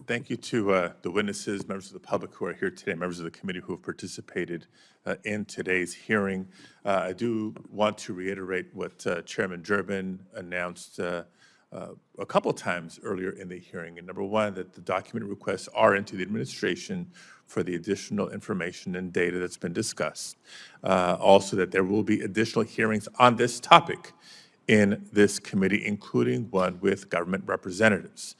Thank you to the witnesses, members of the public who are here today, members of the committee who have participated in today's hearing. I do want to reiterate what Chairman Durbin announced a couple of times earlier in the hearing. And number one, that the document requests are into the administration for the additional information and data that's been discussed. Also, that there will be additional hearings on this topic in this committee, including one with government representatives.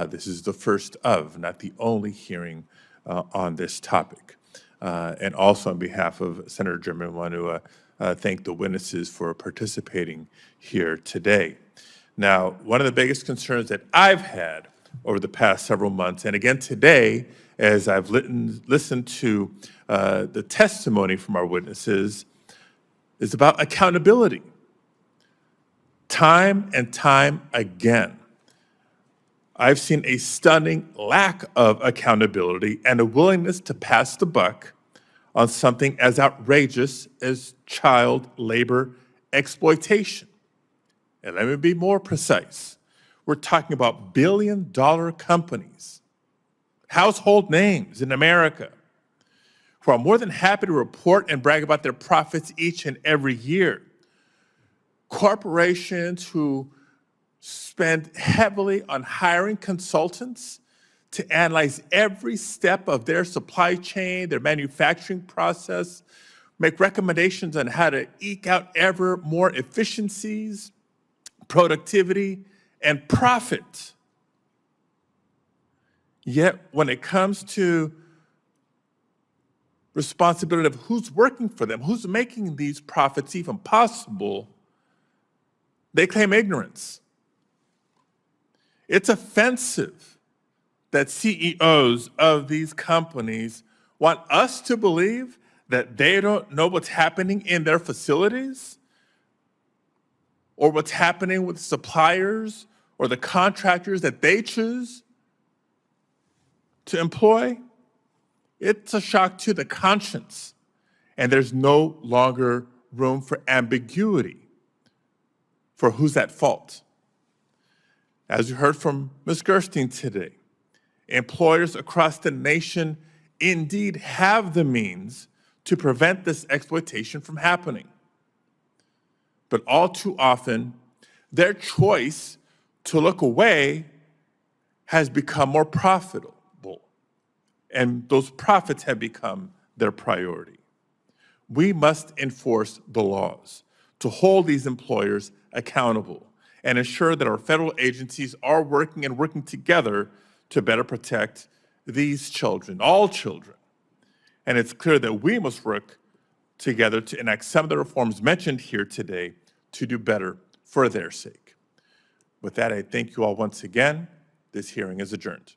This is the first of, not the only hearing on this topic. And also on behalf of Senator Durbin, I want to thank the witnesses for participating here today. Now, one of the biggest concerns that I've had over the past several months, and again today, as I've listened to the testimony from our witnesses, is about accountability. Time and time again, I've seen a stunning lack of accountability and a willingness to pass the buck on something as outrageous as child labor exploitation. And let me be more precise. We're talking about billion-dollar companies, household names in America, who are more than happy to report and brag about their profits each and every year. Corporations who spend heavily on hiring consultants to analyze every step of their supply chain, their manufacturing process, make recommendations on how to eke out ever more efficiencies, productivity, and profit. Yet when it comes to responsibility of who's working for them, who's making these profits even possible, they claim ignorance. It's offensive that CEOs of these companies want us to believe that they don't know what's happening in their facilities or what's happening with suppliers or the contractors that they choose to employ. It's a shock to the conscience, and there's no longer room for ambiguity for who's at fault. As you heard from Ms. Gerstein today, employers across the nation indeed have the means to prevent this exploitation from happening. But all too often, their choice to look away has become more profitable, and those profits have become their priority. We must enforce the laws to hold these employers accountable and ensure that our federal agencies are working together to better protect these children, all children. And it's clear that we must work together to enact some of the reforms mentioned here today to do better for their sake. With that, I thank you all once again. This hearing is adjourned.